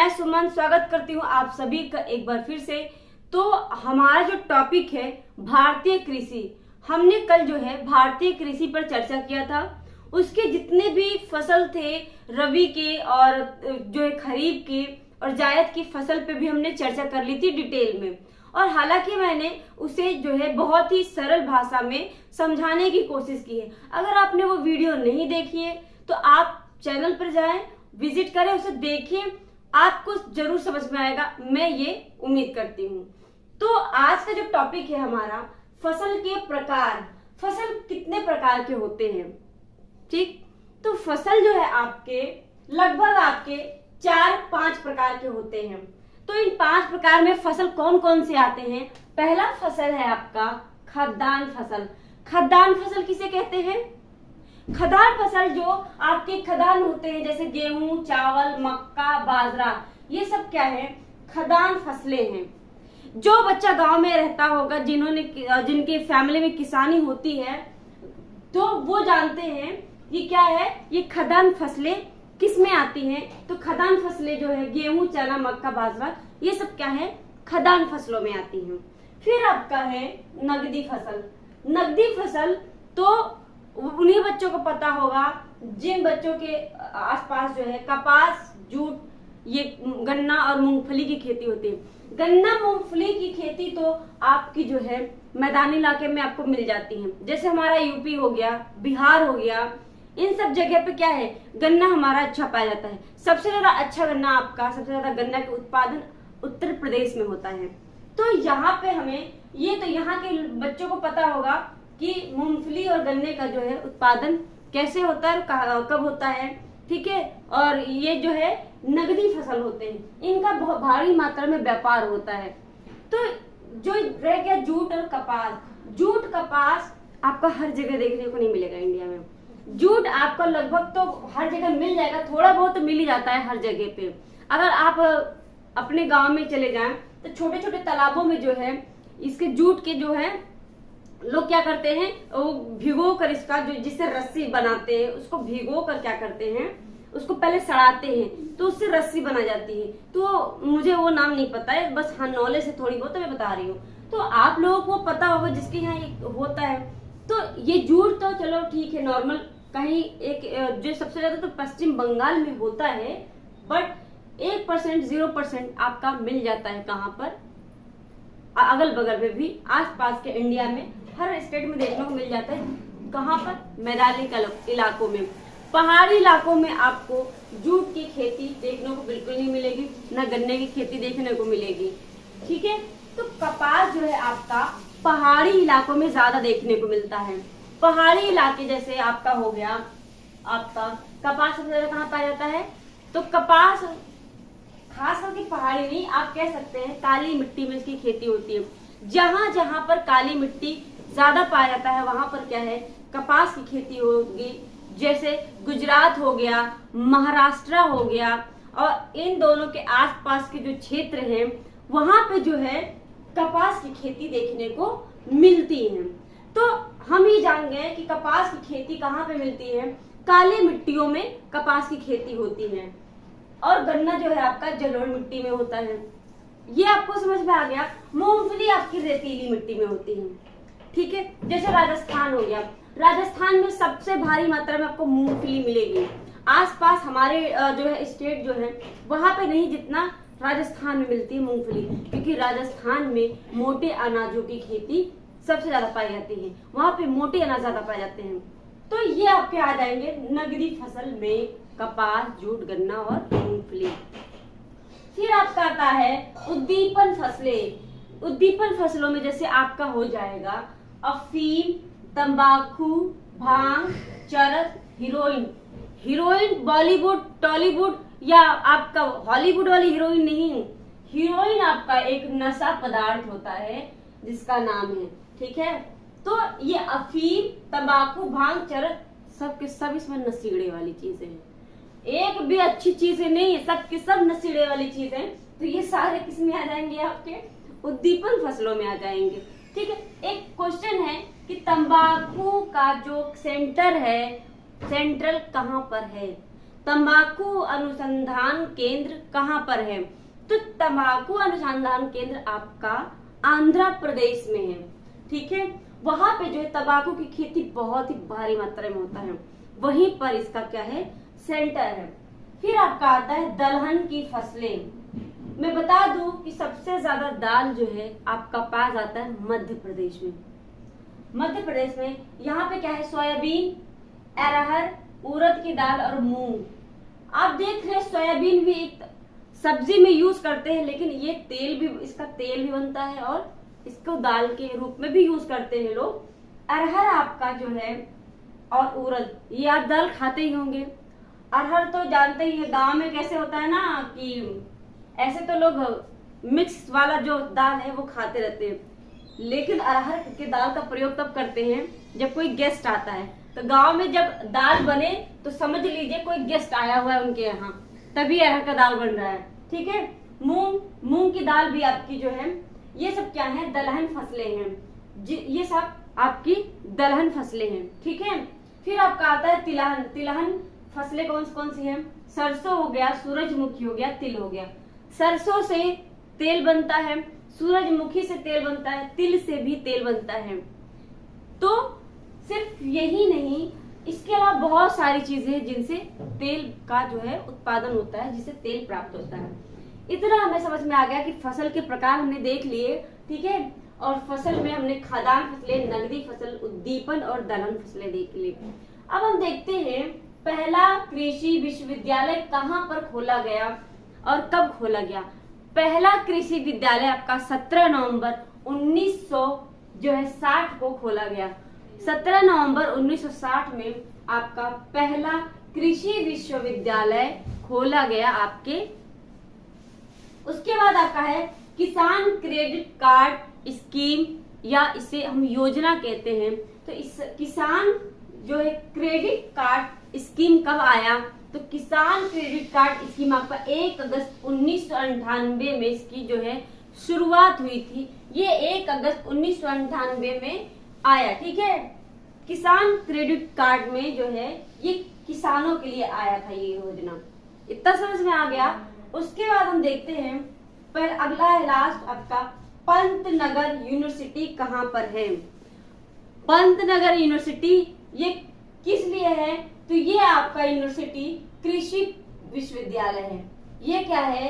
मैं सुमन स्वागत करती हूँ आप सभी का एक बार फिर से। तो हमारा जो टॉपिक है भारतीय कृषि, हमने कल जो है भारतीय कृषि पर चर्चा किया था। उसके जितने भी फसल थे रबी के और जो है खरीफ के और जायद की फसल पे भी हमने चर्चा कर ली थी डिटेल में। और हालांकि मैंने उसे जो है बहुत ही सरल भाषा में समझाने की कोशिश की है। अगर आपने वो वीडियो नहीं देखी है तो आप चैनल पर जाएं, विजिट करें, उसे देखें, आपको जरूर समझ में आएगा, मैं ये उम्मीद करती हूँ। तो आज का जो टॉपिक है हमारा फसल के प्रकार, फसल कितने प्रकार के होते हैं। ठीक, तो फसल जो है आपके लगभग आपके 4-5 प्रकार के होते हैं। तो इन 5 प्रकार में फसल कौन कौन से आते हैं। पहला फसल है आपका खाद्यान्न फसल। खाद्यान्न फसल किसे कहते हैं। खाद्यान्न फसल जो आपके खाद्यान्न होते हैं जैसे गेहूं, चावल, मक्का, बाजरा, ये सब क्या है, खाद्यान्न फसलें हैं। जो बच्चा गांव में रहता होगा, जिनके फैमिली में किसानी होती है, तो वो जानते हैं ये क्या है, ये खाद्यान्न फसलें किस में आती हैं। तो खाद्यान्न फसलें जो है गेहूं, चना, मक्का, बाजरा, ये सब क्या है, खाद्यान्न फसलों में आती हैं। फिर आपका है नगदी फसल। नगदी फसल तो उन्हीं बच्चों को पता होगा जिन बच्चों के आसपास जो है कपास, जूट, ये गन्ना और मूंगफली की खेती होती है। गन्ना मूंगफली की खेती तो आपकी जो है मैदानी इलाके में आपको मिल जाती है, जैसे हमारा यूपी हो गया, बिहार हो गया, इन सब जगह पे क्या है, गन्ना हमारा अच्छा पाया जाता है। सबसे ज्यादा अच्छा गन्ना आपका, सबसे ज्यादा गन्ना के उत्पादन उत्तर प्रदेश में होता है। तो यहाँ पे हमें ये तो यहाँ के बच्चों को पता होगा कि मूंगफली और गन्ने का जो है उत्पादन कैसे होता है, कब होता है, ठीक है। और ये जो है नगदी फसल होते हैं, इनका बहुत भारी मात्रा में व्यापार होता है। तो जो रह गया जूट और कपास। जूट कपास आपका हर जगह देखने को नहीं मिलेगा इंडिया में। जूट आपको लगभग तो हर जगह मिल जाएगा, थोड़ा बहुत तो मिल ही जाता है हर जगह पे। अगर आप अपने गांव में चले जाएं तो छोटे छोटे तालाबों में जो है इसके जूट के जो है लोग क्या करते हैं, वो भिगो कर इसका जो जिससे रस्सी बनाते हैं उसको भिगो कर क्या करते हैं, उसको पहले सड़ाते हैं तो उससे रस्सी बना जाती है। तो मुझे वो नाम नहीं पता है, बस हाँ नॉलेज से थोड़ी बहुत मैं बता रही हूँ। तो आप लोगों को पता होगा जिसके यहाँ होता है। तो ये जूट तो चलो ठीक है, नॉर्मल कहीं एक जो सबसे ज्यादा तो पश्चिम बंगाल में होता है, बट 1% 0% आपका मिल जाता है कहाँ पर, अगल बगल में भी, आसपास के इंडिया में हर स्टेट में देखने को मिल जाता है। कहाँ पर, मैदानी इलाकों में। पहाड़ी इलाकों में आपको जूट की खेती देखने को बिल्कुल नहीं मिलेगी, ना गन्ने की खेती देखने को मिलेगी, ठीक है। तो कपास जो है आपका पहाड़ी इलाकों में ज्यादा देखने को मिलता है। पहाड़ी इलाके जैसे आपका हो गया, आपका कपास सबसे ज्यादा कहाँ पाया जाता है, तो कपास खास करके पहाड़ी नहीं, आप कह सकते हैं काली मिट्टी में इसकी खेती होती है। जहां जहां पर काली मिट्टी ज्यादा पाया जाता है वहां पर क्या है, कपास की खेती होगी। जैसे गुजरात हो गया, महाराष्ट्र हो गया, और इन दोनों के आसपास के जो क्षेत्र हैं वहां पे जो है कपास की खेती देखने को मिलती है। तो हम ही जान गए कि कपास की खेती कहाँ पे मिलती है, काली मिट्टियों में कपास की खेती होती है। और गन्ना जो है आपका जलोढ़ मिट्टी में होता है। ये आपको समझ में आ गया। मूंगफली आपकी रेतीली मिट्टी में होती है, ठीक है। जैसे राजस्थान हो गया, राजस्थान में सबसे भारी मात्रा में आपको मूंगफली मिलेगी। आसपास हमारे जो है स्टेट जो है वहां पे नहीं जितना राजस्थान में मिलती है मूंगफली, क्योंकि राजस्थान में मोटे अनाजों की खेती सबसे ज्यादा पाई जाती है, वहां पे मोटे अनाज ज्यादा पाए जाते हैं। तो ये आपके आ जाएंगे नगदी फसल में कपास, जूट, गन्ना और मूंगफली। फिर आपका आता है उद्दीपन फसलें। उद्दीपन फसलों में जैसे आपका हो जाएगा अफीम, तंबाकू, भांग, चरस, हीरोइन। हीरोइन बॉलीवुड, टॉलीवुड या आपका हॉलीवुड वाली हीरोइन नहीं, हीरोइन आपका एक नशा पदार्थ होता है जिसका नाम है, ठीक है। तो ये अफीम, तंबाकू, भांग, चरस सब के सब इसमें नशीले वाली चीजें हैं। एक भी अच्छी चीजें नहीं है, सब के सब नशीले वाली चीजें। तो ये सारे किस में आ जाएंगे, आपके उद्दीपन फसलों में आ जाएंगे, ठीक है। एक क्वेश्चन है कि तंबाकू का जो सेंटर है, सेंट्रल कहाँ पर है, तंबाकू अनुसंधान केंद्र कहाँ पर है? तो तंबाकू अनुसंधान केंद्र आपका आंध्र प्रदेश में है। ठीक है, वहां पे जो है तंबाकू की खेती बहुत ही भारी मात्रा में होता है, वहीं पर इसका क्या है, सेंटर है। फिर आपका आता है दलहन की फसलें। मैं बता दूं कि सबसे ज्यादा दाल जो है आपका पाया जाता है मध्य प्रदेश में। मध्य प्रदेश में यहाँ पे क्या है, सोयाबीन, अरहर, उड़द की दाल और मूंग। आप देख रहे हैं सोयाबीन भी एक सब्जी में यूज करते हैं, लेकिन ये तेल भी, इसका तेल भी बनता है और इसको दाल के रूप में भी यूज करते हैं लोग। अरहर आपका जो है और उड़द, ये आप दाल खाते ही होंगे। अरहर तो जानते ही है गांव में कैसे होता है ना, कि ऐसे तो लोग मिक्स वाला जो दाल है वो खाते रहते हैं, लेकिन अरहर के दाल का प्रयोग तब करते हैं जब कोई गेस्ट आता है। तो गांव में जब दाल बने तो समझ लीजिए कोई गेस्ट आया हुआ है उनके यहाँ, तभी अरहर का दाल बन रहा है। ठीक है, मूंग की दाल भी आपकी जो है, ये सब क्या है, दलहन फसलें हैं। ये सब आपकी दलहन फसलें हैं। ठीक है, फिर आपका आता है तिलहन। तिलहन फसलें कौन कौन सी हैं? सरसों हो गया, सूरजमुखी हो गया, तिल हो गया। सरसों से तेल बनता है, सूरजमुखी से तेल बनता है, तिल से भी तेल बनता है। तो सिर्फ यही नहीं, इसके अलावा बहुत सारी चीजें हैं जिनसे तेल का जो है उत्पादन होता है, जिससे तेल प्राप्त होता है। इतना हमें समझ में आ गया कि फसल के प्रकार हमने देख लिए। ठीक है, और फसल में हमने खाद्यान्न फसलें, नगदी फसल, उद्दीपन और दलहन फसलें देख ली। अब हम देखते हैं पहला कृषि विश्वविद्यालय कहाँ पर खोला गया और कब खोला गया। पहला कृषि विद्यालय आपका 17 नवंबर 1960 को खोला गया। 17 नवंबर 1960 में आपका पहला कृषि विश्वविद्यालय खोला गया आपके। उसके बाद आपका है किसान क्रेडिट कार्ड स्कीम, या इसे हम योजना कहते हैं। तो इस किसान जो है क्रेडिट कार्ड स्कीम कब आया? तो किसान क्रेडिट कार्ड स्कीम आपका 1 अगस्त 1998 में इसकी जो है शुरुआत हुई थी। ये 1 अगस्त 1998 में आया। ठीक है, किसान क्रेडिट कार्ड में जो है ये किसानों के लिए आया था ये योजना। इतना समझ में आ गया। उसके बाद हम देखते हैं पर अगला है लास्ट आपका पंतनगर यूनिवर्सिटी कहाँ पर है। पंतनगर यूनिवर्सिटी ये किस लिए है? तो ये आपका यूनिवर्सिटी कृषि विश्वविद्यालय है। ये क्या है?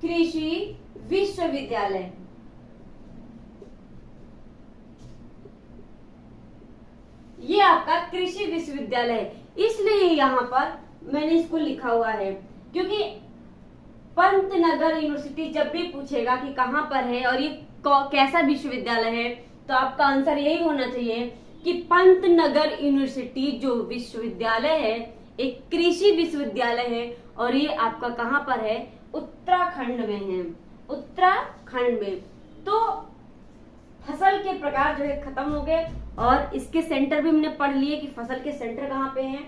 कृषि विश्वविद्यालय। ये आपका कृषि विश्वविद्यालय है, इसलिए यहाँ पर मैंने इसको लिखा हुआ है, क्योंकि पंतनगर यूनिवर्सिटी जब भी पूछेगा कि कहाँ पर है और ये कैसा विश्वविद्यालय है, तो आपका आंसर यही होना चाहिए कि पंतनगर यूनिवर्सिटी जो विश्वविद्यालय है एक कृषि विश्वविद्यालय है, और ये आपका कहाँ पर है? उत्तराखंड में है। उत्तराखंड में। तो फसल के प्रकार जो है खत्म हो गए, और इसके सेंटर भी हमने पढ़ लिए कि फसल के सेंटर कहाँ पे हैं।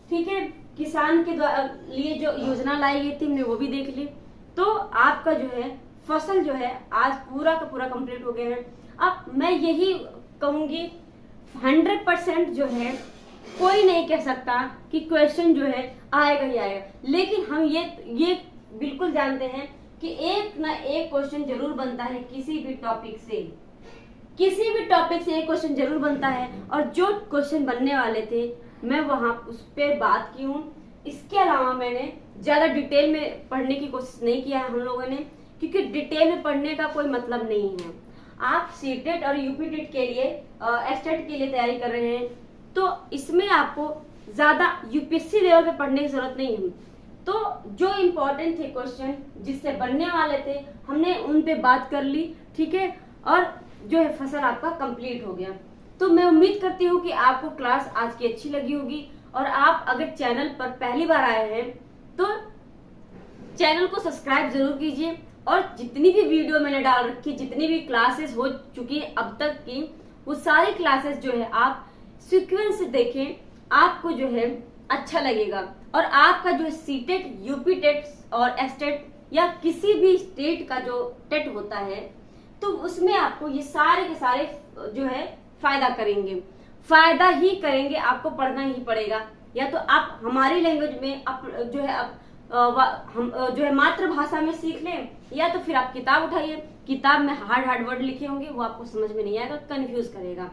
ठीक है, किसान के लिए जो योजना लाई गई थी हमने वो भी देख ली। तो आपका जो है फसल जो है आज पूरा का पूरा कंप्लीट हो गया है। अब मैं यही कहूंगी 100% जो है कोई नहीं कह सकता कि क्वेश्चन जो है आएगा ही आएगा, लेकिन हम ये बिल्कुल जानते हैं कि एक ना एक क्वेश्चन जरूर बनता है किसी भी टॉपिक से। किसी भी टॉपिक से एक क्वेश्चन जरूर बनता है, और जो क्वेश्चन बनने वाले थे मैं वहां उस पर बात की हूँ। इसके अलावा मैंने ज्यादा डिटेल में पढ़ने की कोशिश नहीं किया है हम लोगों ने, क्योंकि डिटेल में पढ़ने का कोई मतलब नहीं है। आप सीटेट और यूपीटेट के लिए एस्टेट के लिए तैयारी कर रहे हैं, तो इसमें आपको ज्यादा यूपीएससी लेवल पे पढ़ने की जरूरत नहीं है। तो जो इम्पोर्टेंट थे क्वेश्चन जिससे बनने वाले थे हमने उन पे बात कर ली। ठीक है, और जो है फसल आपका कंप्लीट हो गया। तो मैं उम्मीद करती हूँ कि आपको क्लास आज की अच्छी लगी होगी, और आप अगर चैनल पर पहली बार आए हैं तो चैनल को सब्सक्राइब जरूर कीजिए, और जितनी भी वीडियो मैंने डाल रखी, जितनी भी क्लासेस हो चुकी है अब तक की, वो सारी क्लासेस जो है आप सीक्वेंस से देखें, आपको जो है अच्छा लगेगा। और आपका जो सीटेट, यूपीटेट और एस्टेट या किसी भी स्टेट का जो टेट होता है, तो उसमें आपको ये सारे के सारे जो है फायदा करेंगे, फायदा ही करेंगे। आपको पढ़ना ही पड़ेगा, या तो आप हमारी लैंग्वेज में हम जो है मातृभाषा में सीख लें, या तो फिर आप किताब उठाइए, किताब में हार्ड वर्ड लिखे होंगे, वो आपको समझ में नहीं आएगा, कंफ्यूज करेगा,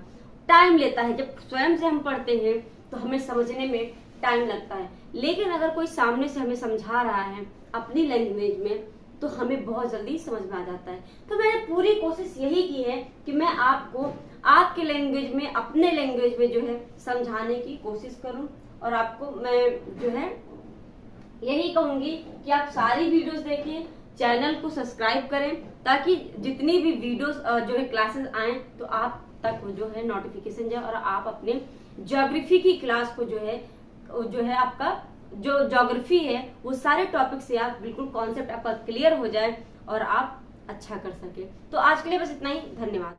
टाइम लेता है। जब स्वयं से हम पढ़ते हैं तो हमें समझने में टाइम लगता है, लेकिन अगर कोई सामने से हमें समझा रहा है अपनी लैंग्वेज में तो हमें बहुत जल्दी समझ में आ जाता है। तो मैंने पूरी कोशिश यही की है कि मैं आपको आपके लैंग्वेज में, अपने लैंग्वेज में जो है समझाने की कोशिश करूं, और आपको मैं जो है यही कहूंगी कि आप सारी वीडियोस देखें, चैनल को सब्सक्राइब करें, ताकि जितनी भी वीडियोस जो है क्लासेस आए तो आप तक जो है नोटिफिकेशन जाए, और आप अपने ज्योग्राफी की क्लास को जो है आपका जो ज्योग्राफी है वो सारे टॉपिक से आप बिल्कुल कॉन्सेप्ट आपका क्लियर हो जाए और आप अच्छा कर सके। तो आज के लिए बस इतना ही, धन्यवाद।